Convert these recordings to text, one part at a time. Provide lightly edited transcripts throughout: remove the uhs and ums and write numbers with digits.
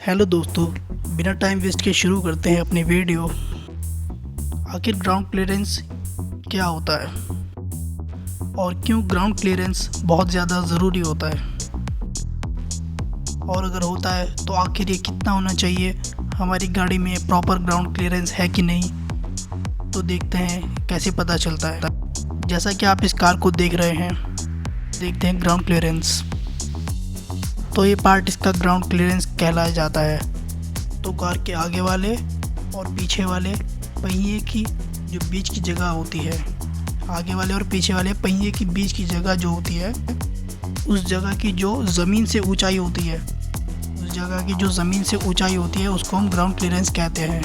Hello दोस्तों, बिना time waste के शुरू करते हैं अपनी वीडियो। आखिर ग्राउंड क्लियरेंस क्या होता है और क्यों ग्राउंड क्लियरेंस बहुत ज़्यादा ज़रूरी होता है, और अगर होता है तो आखिर ये कितना होना चाहिए, हमारी गाड़ी में प्रॉपर ग्राउंड क्लियरेंस है कि नहीं। तो देखते हैं कैसे पता चलता है। जैसा कि आप इस कार को देख रहे हैं, देखते हैं ग्राउंड क्लियरेंस। तो ये पार्ट इसका ग्राउंड क्लियरेंस कहलाया जाता है। तो कार के आगे वाले और पीछे वाले पहिए की जो बीच की जगह होती है, आगे वाले और पीछे वाले पहिए की बीच की जगह जो होती है, उस जगह की जो ज़मीन से ऊंचाई होती है, उसको हम ग्राउंड क्लियरेंस कहते हैं।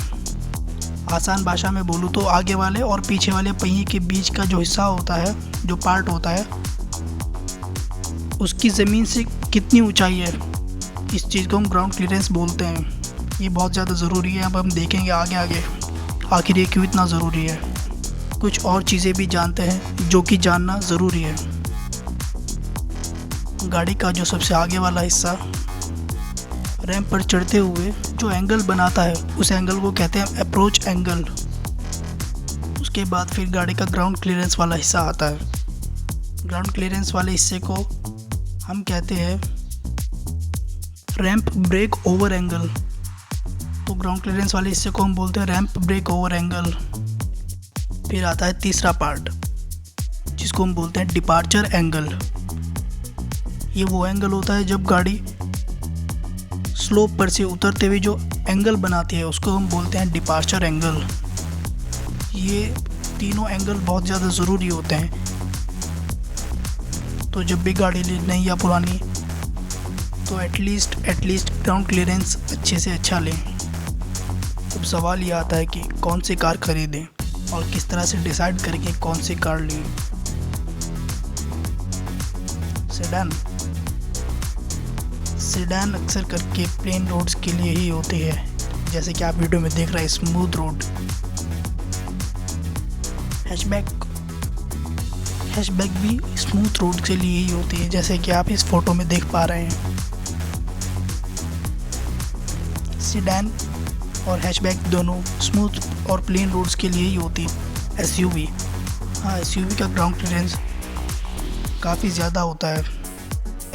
आसान भाषा में बोलूँ तो आगे वाले और पीछे वाले पहिए के बीच का जो हिस्सा होता है, जो पार्ट होता है, उसकी ज़मीन से कितनी ऊंचाई है, इस चीज़ को हम ग्राउंड क्लियरेंस बोलते हैं। ये बहुत ज़्यादा ज़रूरी है। अब हम देखेंगे आगे आखिर ये क्यों इतना ज़रूरी है। कुछ और चीज़ें भी जानते हैं जो कि जानना ज़रूरी है। गाड़ी का जो सबसे आगे वाला हिस्सा रैंप पर चढ़ते हुए जो एंगल बनाता है, उस एंगल को कहते हैं अप्रोच एंगल। उसके बाद फिर गाड़ी का ग्राउंड क्लियरेंस वाला हिस्सा आता है। ग्राउंड क्लियरेंस वाले हिस्से को हम कहते हैं रैंप ब्रेक ओवर एंगल। तो ग्राउंड क्लियरेंस वाले हिस्से को हम बोलते हैं रैंप ब्रेक ओवर एंगल। फिर आता है तीसरा पार्ट, जिसको हम बोलते हैं डिपार्चर एंगल। ये वो एंगल होता है जब गाड़ी स्लोप पर से उतरते हुए जो एंगल बनाती है, उसको हम बोलते हैं डिपार्चर एंगल। ये तीनों एंगल बहुत ज़्यादा ज़रूरी होते हैं। तो जब भी गाड़ी लें या पुरानी, तो एटलीस्ट ग्राउंड क्लियरेंस अच्छे से अच्छा लें। अब सवाल ये आता है कि कौन सी कार खरीदें और किस तरह से डिसाइड करके कौन सी कार लें। सेडान अक्सर करके प्लेन रोड्स के लिए ही होती है, जैसे कि आप वीडियो में देख रहे हैं, स्मूथ रोड। हैचबैक भी स्मूथ रोड के लिए ही होती है, जैसे कि आप इस फोटो में देख पा रहे हैं। सेडान और हैचबैक दोनों स्मूथ और प्लेन रोड्स के लिए ही होती है। एसयूवी का ग्राउंड क्लियरेंस काफ़ी ज़्यादा होता है।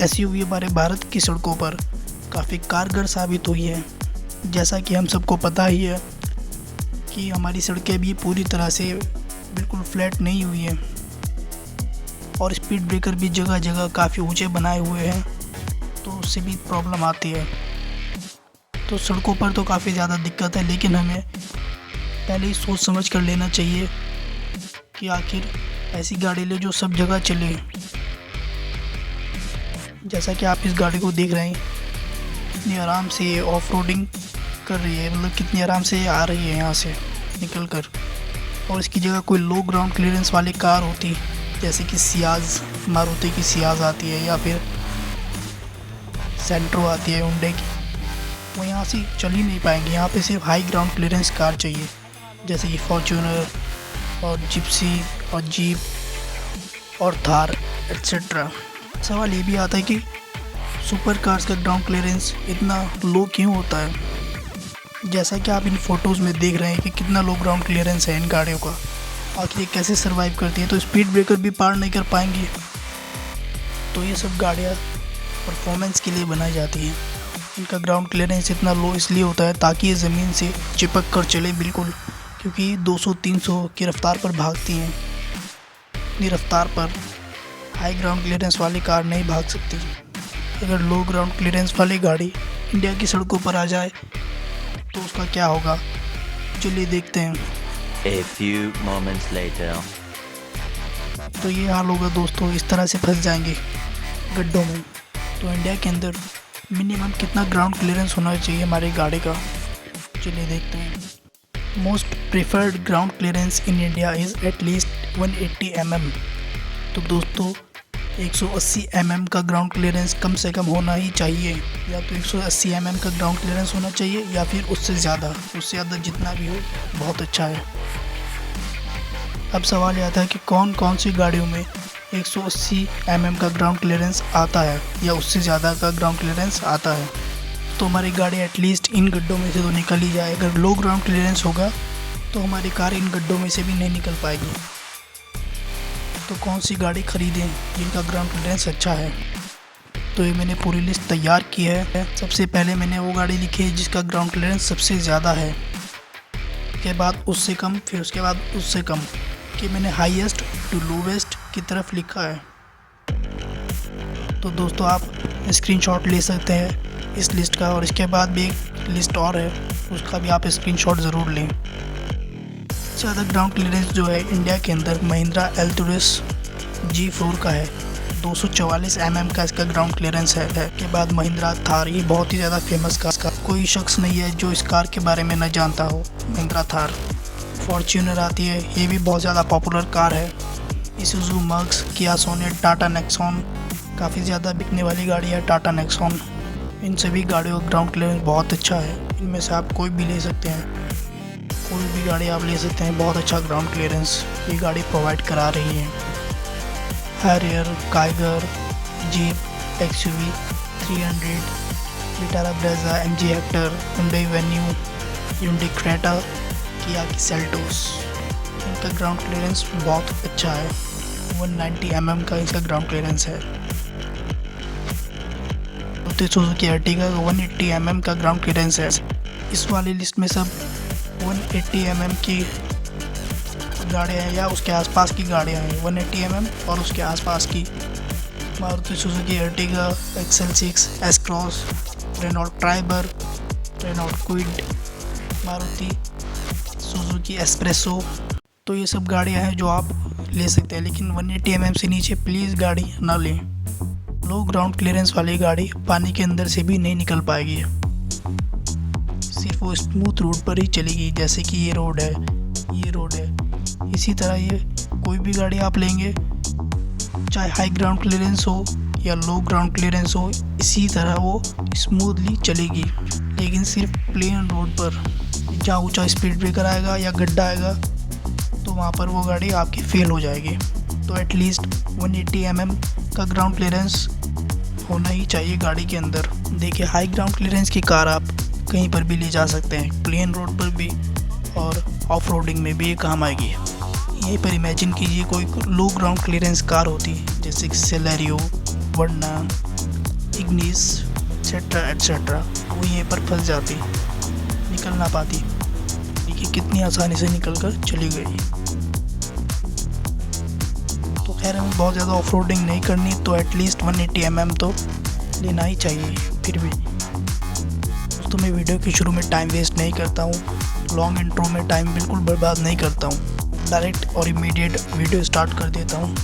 एसयूवी हमारे भारत की सड़कों पर काफ़ी कारगर साबित हुई है। जैसा कि हम सबको पता ही है कि हमारी सड़कें भी पूरी तरह से बिल्कुल फ्लैट नहीं हुई है, और स्पीड ब्रेकर भी जगह जगह काफ़ी ऊंचे बनाए हुए हैं, तो उससे भी प्रॉब्लम आती है। तो सड़कों पर तो काफ़ी ज़्यादा दिक्कत है, लेकिन हमें पहले ही सोच समझ कर लेना चाहिए कि आखिर ऐसी गाड़ी ले जो सब जगह चले। जैसा कि आप इस गाड़ी को देख रहे हैं, कितनी आराम से ये ऑफ रोडिंग कर रही है, मतलब कितनी आराम से ये आ रही है यहाँ से निकल कर। और इसकी जगह कोई लो ग्राउंड क्लियरेंस वाली कार होती, जैसे कि सियाज, मारुति की सियाज आती है, या फिर सेंट्रो आती है हुंडई की, वो यहाँ से चल ही नहीं पाएंगे। यहाँ पे सिर्फ हाई ग्राउंड क्लियरेंस कार चाहिए, जैसे कि फॉर्च्यूनर और जिप्सी और जीप और थार एट्सेट्रा। सवाल ये भी आता है कि सुपर कार्स का ग्राउंड क्लियरेंस इतना लो क्यों होता है। जैसा कि आप इन फोटोज़ में देख रहे हैं कि कितना लो ग्राउंड क्लियरेंस है इन गाड़ियों का। आखिर ये कैसे सर्वाइव करती है, तो स्पीड ब्रेकर भी पार नहीं कर पाएंगी। तो ये सब गाड़ियाँ परफॉर्मेंस के लिए बनाई जाती हैं। इनका ग्राउंड क्लियरेंस इतना लो इसलिए होता है ताकि ये ज़मीन से चिपक कर चले बिल्कुल, क्योंकि 200-300 की रफ्तार पर भागती हैं। इतनी रफ्तार पर हाई ग्राउंड क्लियरेंस वाली कार नहीं भाग सकती। अगर लो ग्राउंड क्लियरेंस वाली गाड़ी इंडिया की सड़कों पर आ जाए तो उसका क्या होगा, चलिए देखते हैं। A few moments later. तो ये हाल होगा दोस्तों, इस तरह से फंस जाएंगे गड्ढों में। तो इंडिया के अंदर मिनिमम कितना ग्राउंड क्लियरेंस होना चाहिए हमारी गाड़ी का, चलिए देखते हैं। Most preferred ground clearance in India is at least 180 mm। तो दोस्तों 180 mm का ग्राउंड क्लियरेंस कम से कम होना ही चाहिए। या तो 180 mm का ग्राउंड क्लियरेंस होना चाहिए, या फिर उससे ज़्यादा जितना भी हो बहुत अच्छा है। अब सवाल ये आता है कि कौन कौन सी गाड़ियों में 180 mm का ग्राउंड क्लियरेंस आता है या उससे ज़्यादा का ग्राउंड क्लियरेंस आता है। तो हमारी गाड़ी एटलीस्ट इन गड्ढों में से तो निकल ही जाए। अगर लो ग्राउंड क्लियरेंस होगा तो हमारी कार इन गड्ढों में से भी नहीं निकल पाएगी। तो कौन सी गाड़ी खरीदें जिनका ग्राउंड क्लियरेंस अच्छा है? तो ये मैंने पूरी लिस्ट तैयार की है। सबसे पहले मैंने वो गाड़ी लिखी है जिसका ग्राउंड क्लियरेंस सबसे ज़्यादा है, के बाद उससे कम, फिर उसके बाद उससे कम, कि मैंने हाईएस्ट टू लोवेस्ट की तरफ लिखा है। तो दोस्तों आप स्क्रीनशॉट ले सकते हैं इस लिस्ट का, और इसके बाद भी एक लिस्ट और है, उसका भी आप स्क्रीनशॉट ज़रूर लें। ज़्यादा ग्राउंड क्लियरेंस जो है इंडिया के अंदर महिंद्रा एल्टुरस G4 का है। 244 mm का इसका ग्राउंड क्लियरेंस है। के बाद महिंद्रा थार, ये बहुत ही ज़्यादा फेमस कार, कोई शख्स नहीं है जो इस कार के बारे में न जानता हो, महिंद्रा थार। फॉर्च्यूनर आती है, ये भी बहुत ज़्यादा पॉपुलर कार है। इसूज़ू मर्क्स, किया सोनेट, टाटा नेक्सॉन, काफ़ी ज़्यादा बिकने वाली गाड़ी है टाटा नेक्सॉन। इन सभी गाड़ियों का ग्राउंड क्लियरेंस बहुत अच्छा है। इनमें से आप कोई भी ले सकते हैं, कोई भी गाड़ी आप ले सकते हैं, बहुत अच्छा ग्राउंड क्लियरेंस ये गाड़ी प्रोवाइड करा रही है। Harrier, Kiger, jeep XUV 300, Vitara Brezza, MG Hector, Hyundai venue, Hyundai Creta, किया की सेल्टोस, इनका ग्राउंड क्लियरेंस बहुत अच्छा है। 190 mm का इसका ग्राउंड क्लियरेंस है। सुजुकी अर्टिगा का 180 mm का ग्राउंड क्लियरेंस है। इस वाली लिस्ट में सब 180 mm की गाड़ियाँ हैं या उसके आसपास की गाड़ियाँ हैं। 180 mm और उसके आसपास की Maruti Suzuki Ertiga, XL6, S-Cross, Renault Triber, Renault Kwid, Maruti Suzuki S-Presso. तो ये सब गाड़ियाँ हैं जो आप ले सकते हैं, लेकिन 180 mm से नीचे प्लीज़ गाड़ी ना लें। लो ग्राउंड क्लियरेंस वाली गाड़ी पानी के अंदर से भी नहीं निकल पाएगी, सिर्फ वो स्मूथ रोड पर ही चलेगी, जैसे कि ये रोड है, ये रोड है। इसी तरह ये कोई भी गाड़ी आप लेंगे, चाहे हाई ग्राउंड क्लियरेंस हो या लो ग्राउंड क्लियरेंस हो, इसी तरह वो स्मूथली चलेगी। लेकिन सिर्फ प्लेन रोड पर जहाँ ऊंचा स्पीड ब्रेकर आएगा या गड्ढा आएगा तो वहाँ पर वो गाड़ी आपकी फेल हो जाएगी। तो एटलीस्ट 180 mm का ग्राउंड क्लियरेंस होना ही चाहिए गाड़ी के अंदर। देखिए, हाई ग्राउंड क्लियरेंस की कार आप कहीं पर भी ले जा सकते हैं, प्लेन रोड पर भी और ऑफ रोडिंग में भी ये काम आएगी। यहीं पर इमेजिन कीजिए कोई लो ग्राउंड क्लियरेंस कार होती, जैसे कि सेलेरियो, वर्ना, इग्निस, एट्सेट्रा, वो यहीं पर फंस जाती, निकल ना पाती। देखिए कितनी आसानी से निकल कर चली गई। तो खैर हमें बहुत ज़्यादा ऑफ रोडिंग नहीं करनी, तो एटलीस्ट 180 mm तो लेना ही चाहिए। फिर भी दोस्तों मैं वीडियो के शुरू में टाइम वेस्ट नहीं करता हूँ, लॉन्ग इंट्रो में टाइम बिल्कुल बर्बाद नहीं करता हूँ, डायरेक्ट और इमीडिएट वीडियो स्टार्ट कर देता हूँ।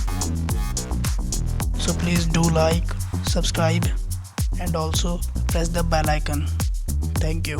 So please do like, subscribe and also press the bell icon. Thank you.